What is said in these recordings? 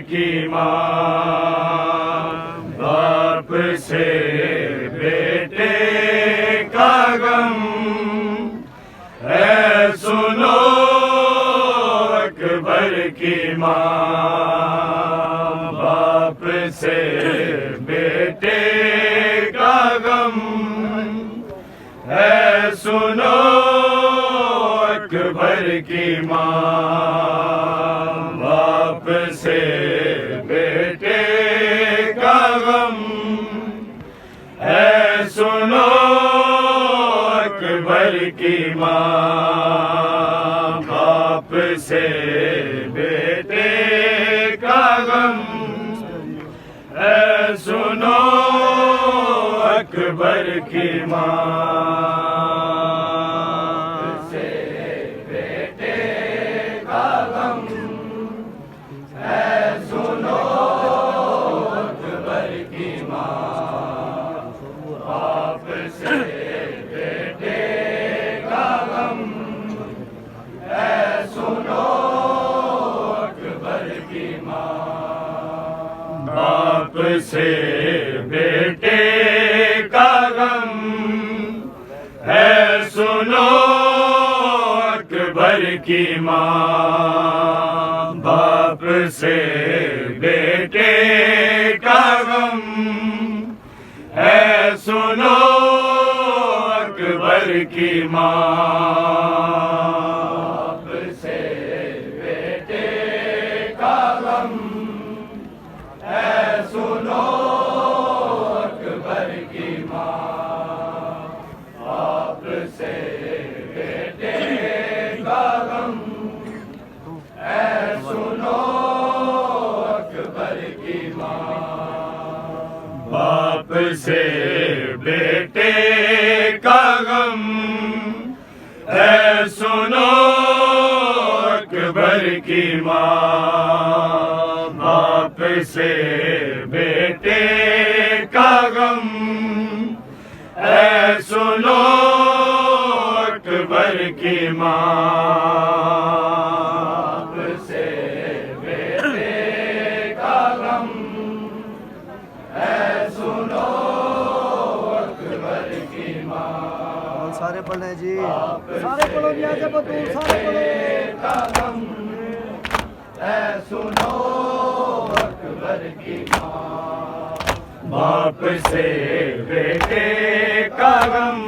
की माँ, बाप से बेटे का गम है सुनो अकबर की माँ, बाप से बेटे का गम है सुनो अकबर की माँ, बाप से बेटे का गम है सुनो अकबर की माँ, बाप से बेटे का गम है सुनो अकबर की माँ, से बेटे का गम है सुनो अकबर की माँ, बाप से बेटे का गम है सुनो अकबर की माँ, बाप से बेटे का गम है सुनो अकबर की माँ, बाप से बेटे का गम है सुनो अकबर की माँ, बाप से बेटे का गम है सुनो अकबर की माँ, बाप से बेटे का गम है सुनो अकबर की माँ, बाप से बेटे का गम है सुनो अकबर की माँ, बाप से बेटे का गम है सुनो अकबर की माँ, बाप से बेटे का गम है सुनो अकबर की माँ, सारे पढ़े जी, सारे पढ़ो जी, आगे बतूर सारे पढ़ो का गम है सुनो अकबर की माँ, बाप से बेटे का गम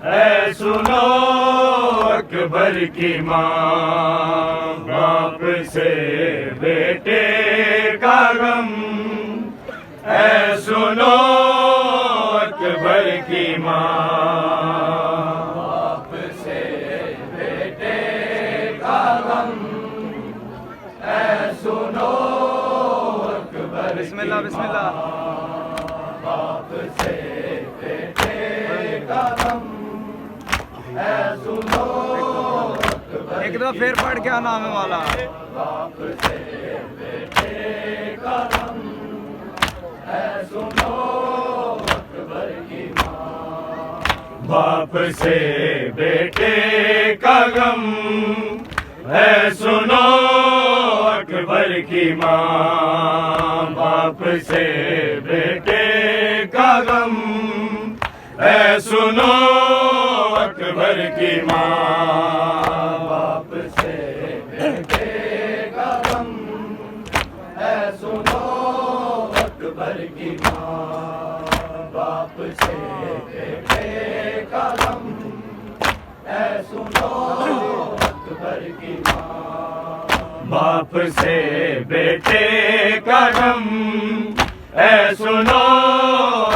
है सुनो अकबर की माँ, बाप से बेटे का गम है सुनो अकबर की माँ, बाप से बेटे का गम है सुनो अकबर बिस्मिल्लाह बिस्मिल्लाह, बाप से बेटे का गम है सुनो अकबर, एक दफा फिर पढ़ क्या नाम है वाला, बाप से बेटे का गम है सुनो अकबर की माँ, बाप से बेटे का गम है सुनो अकबर की माँ, बाप से बेटे का गम है सुनो अकबर की माँ, बाप से बेटे का गम है सुनो अकबर की माँ, बाप से बेटे का गम है सुनो अकबर की माँ, बाप से बेटे का गम है सुनो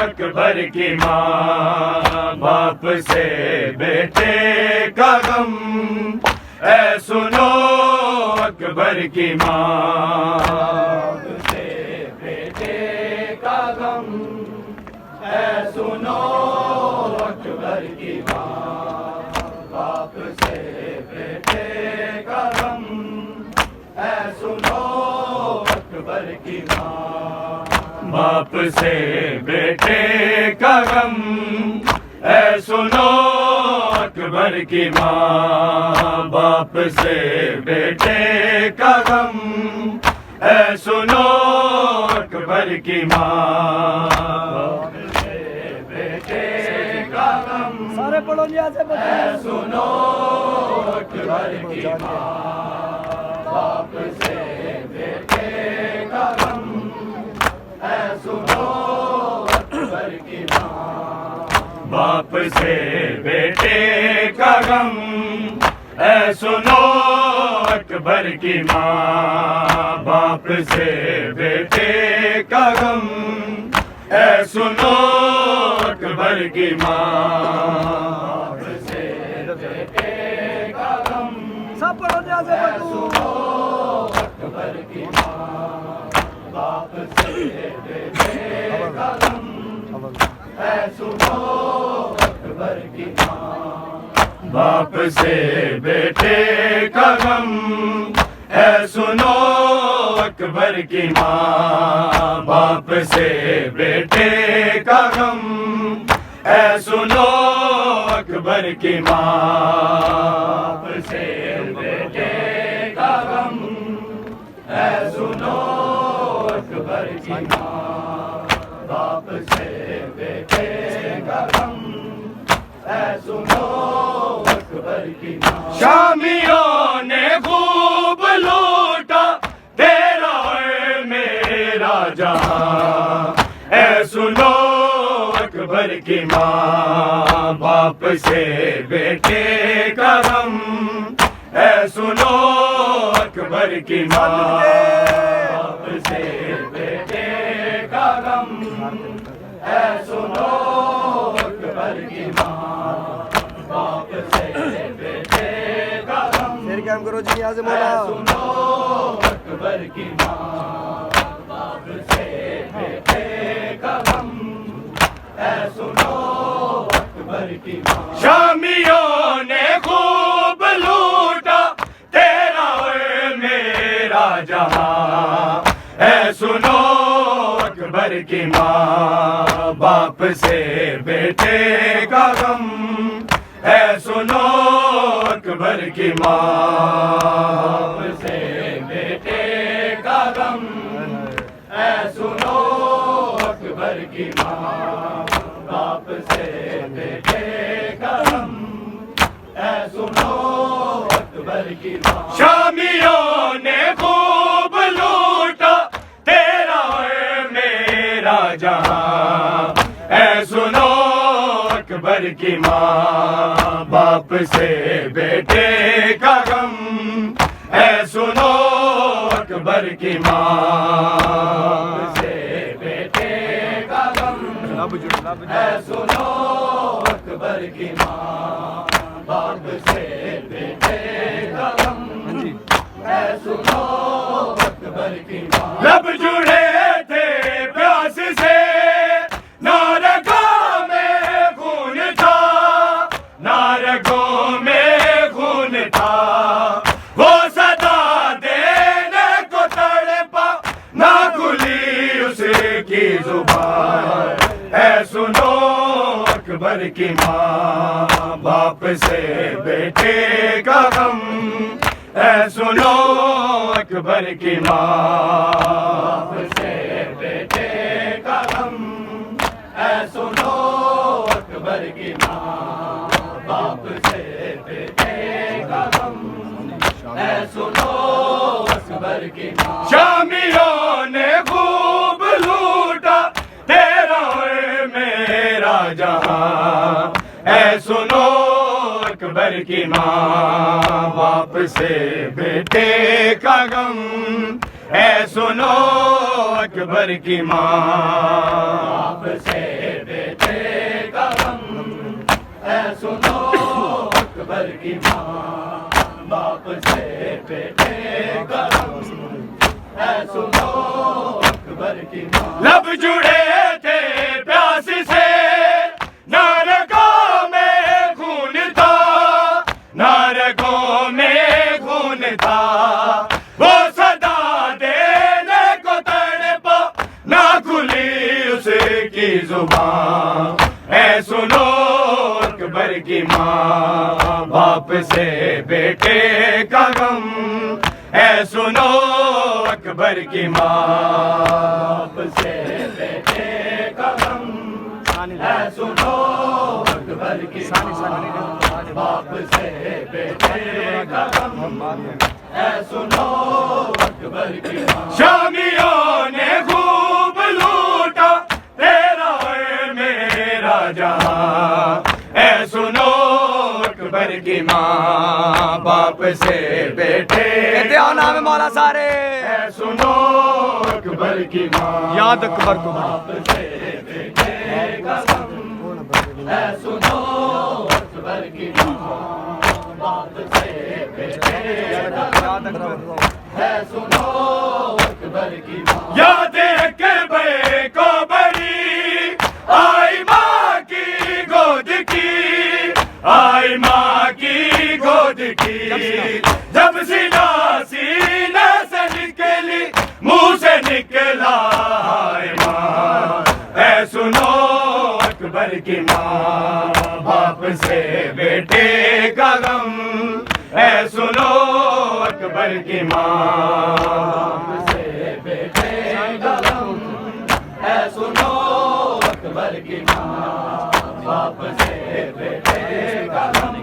अकबर की माँ, बाप से बेटे का गम है सुनो अकबर की माँ, बाप से बेटे का गम है सुनो अकबर की माँ, बाप से बेटे का गम है सुनो अकबर की माँ, बाप से बेटे का गम है सुनो अकबर की माँ, बाप से बेटे का गम है सुनो अकबर की माँ। बेटे का गम सारे पढ़ो जी से है सुनो अकबर की माँ। बाप से बेटे का गम है सुनो अकबर की माँ। बाप से बेटे का गम है सुनो अकबर की माँ। बाप से बेटे का गम है सुनो अकबर की माँ। बाप से बेटे का गम सब पढ़ो जी से सुनो अकबर की माँ। बाप से बेटे का गम है सुनो अकबर की माँ। बाप से बेटे का गम है सुनो अकबर की माँ। बाप से बेटे का गम है सुनो अकबर की माँ। बाप से बेटे का गम है सुनो अकबर की माँ। बाप से बेटे का गम है सुनो अकबर की माँ। शामियों ने खूब लूटा तेरा और मेरा जहां है सुनो अकबर की माँ। बाप से बेटे का गम है सुनो अकबर की माँ। बाप से बेटे का गम है सुनो अकबर की माँ। बाप से बेटे का गम फिर क्या करो जी यहाँ से बोला सुनो अकबर की माँ। बाप से बेटे का गम है सुनो अकबर की माँ। शामियों ने खूब लूटा तेरा और मेरा जहां है सुनो अकबर की माँ। बाप से बेटे का गम है सुनो अकबर की माँ। बाप से बेटे का गम है सुनो अकबर की माँ। बाप से बेटे का गम है सुनो अकबर की माँ। शामियों ने खूब लूटा तेरा और मेरा जहां है सुनो अकबर की माँ। बाप से बेटे का गम है सुनो अकबर की माँ। बाप से बेटे का गम है सुनो अकबर की माँ। बाप से बेटे का गम है सुनो अकबर की माँ। लब जुड़े थे प्यास से नारगों में खून था, नारगों में खून था। वो सदा देने को तड़पा ना खुली उसकी जुबान है सुनो अकबर की माँ। बाप से बेटे का गम है सुनो अकबर की माँ। बाप से बेटे का गम है सुनो अकबर की माँ। बाप से बेटे का गम है सुनो अकबर की माँ। शामियों ने खूब लूटा तेरा और मेरा जहां है सुनो अकबर की माँ। बाप से बेटे का गम है सुनो अकबर की माँ। बाप से बेटे का गम है सुनो अकबर की माँ। बाप से बेटे का गम है सुनो अकबर की माँ। लब जुड़े थे प्यास से नारगों में खून था, नारगों में खून था। वो सदा देने को तड़पा ना खुली उसकी जुबान है सुनो अकबर की माँ। बाप से बेटे का गम है सुनो अकबर की माँ बाप से बेटे का गम है सुनो अकबर की माँ बाप से बेटे का गम है सुनो अकबर की माँ शामियों ने खूब लूटा तेरा है मेरा जहां है सुनो अकबर की माँ बाप से बेटे कहते आओ नाम है मौला सारे है सुनो अकबर की माँ याद अकबर को बाप से बेटे का गम है सुनो अकबर की माँ बाप से बेटे का गम है सुनो अकबर की माँ याद अकबर को बड़ी आई माँ की गोद की आई माँ की गोद की जब सीने से निकली मुंह से निकला हाय माँ ऐ सुनो अकबर की माँ बाप से बेटे का गम ऐ सुनो अकबर की माँ बाप से बेटे का गम ऐ सुनो अकबर की माँ बाप से बेटे का गम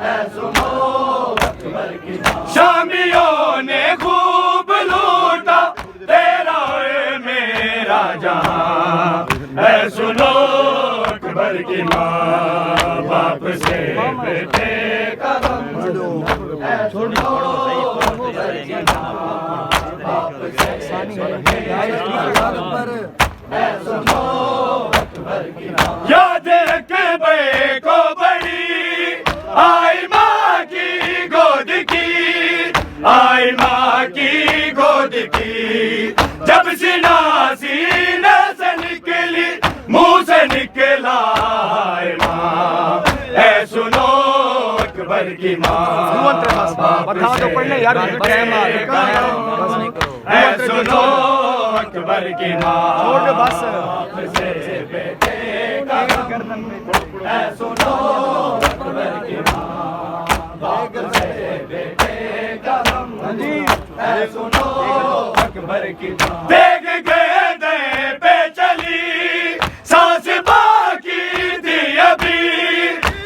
ऐ सुनो अकबर की माँ शामियों ने खूब लूटा तेरा है मेरा जहां ऐ सुनो अकबर की माँ बाप से बेटे का गम ऐ सुनो अकबर की माँ बाप से बेटे का गम ऐ सुनो अकबर की माँ याद अकबर को बड़ी आई माँ की गोद की आई माँ की गोद की जब सीने से निकली मुंह से निकला हाय माँ ऐ सुनो अकबर की माँ बता दो पढ़ने यार ऐ सुनो अकबर की माँ छोड़ दो बस बाप से बेटे का गम ऐ सुनो अकबर की माँ बाप से बेटे का गम ऐ सुनो अकबर की माँ देख गए दे पे चली सांस बाकी थी अभी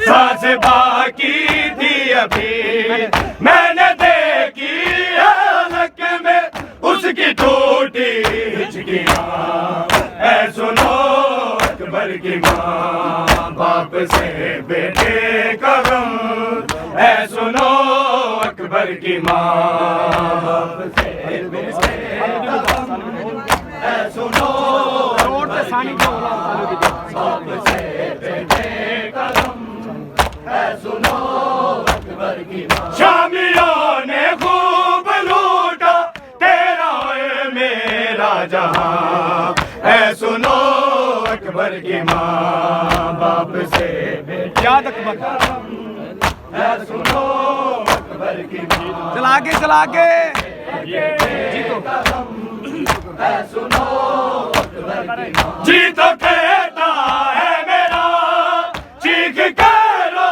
सांस बाकी थी अभी मैंने देखी अलग में उसकी टूटी हिचकियाँ ऐ सुनो अकबर की माँ बाप से बेटे का गम ऐ सुनो अकबर की माँ बाप से बेटे का गम ऐ सुनो बाप से बेटे का गम ऐ सुनो अकबर की माँ शामियों ने खूब लूटा तेरा है मेरा जहां ऐ सुनो अकबर की माँ बाप से बेटे याद अकबर का गम ऐ सुनो अकबर की माँ चला के जीतो ऐ सुनो अकबर की माँ जी तो कहता है मेरा चीख कर रो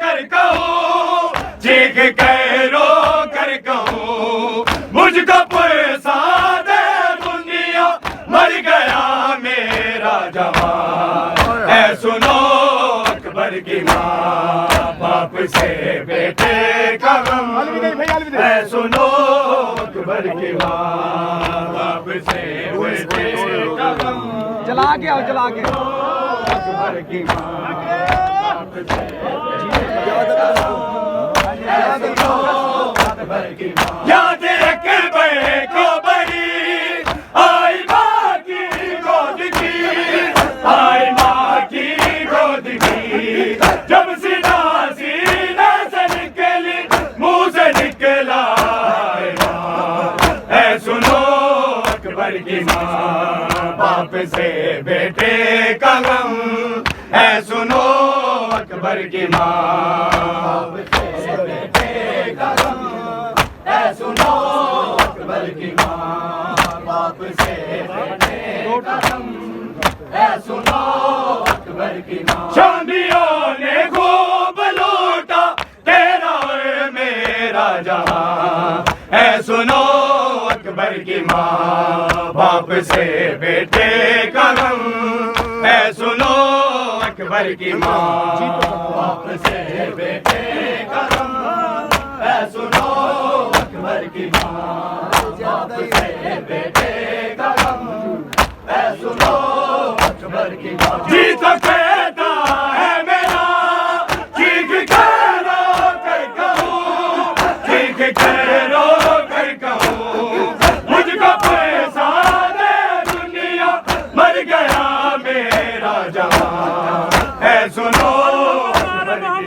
कर कहूँ चीख कर रो कर कहूँ मुझको पैसा दे दुनिया मर गया मेरा जवान ऐ सुनो अकबर की माँ बाप से बेटे का गम ऐ सुनो अकबर की माँ बाप से बेटे का गम चला के आओ चला के अकबर की माँ बाप से याद अकबर को बड़ी आई माँ की गोद की आई माँ की गोद की जब सीने से निकली मुंह से निकला ऐ सुनो अकबर की माँ बाप से बेटे का गम ऐ सुनो अकबर की माँ बाप से बेटे का गम ऐ सुनो अकबर की माँ बाप से बेटे का गम ऐ सुनो अकबर की माँ शामियों ने खूब लूटा तेरा है मेरा मेरा जहां। है सुनो अकबर की माँ, बाप से बेटे का गम। है सुनो अकबर की माँ, बाप से बेटे का गम। है सुनो अकबर की माँ, बाप से बेटे का गम। है सुनो अकबर की माँ। जी तो कहता है मेरा, चीख कर रो कर कहूँ, चीख कर रो कर कहूँ। मुझको पैसा दे दुनिया, मर गया मेरा जहां। है सुनो अकबर की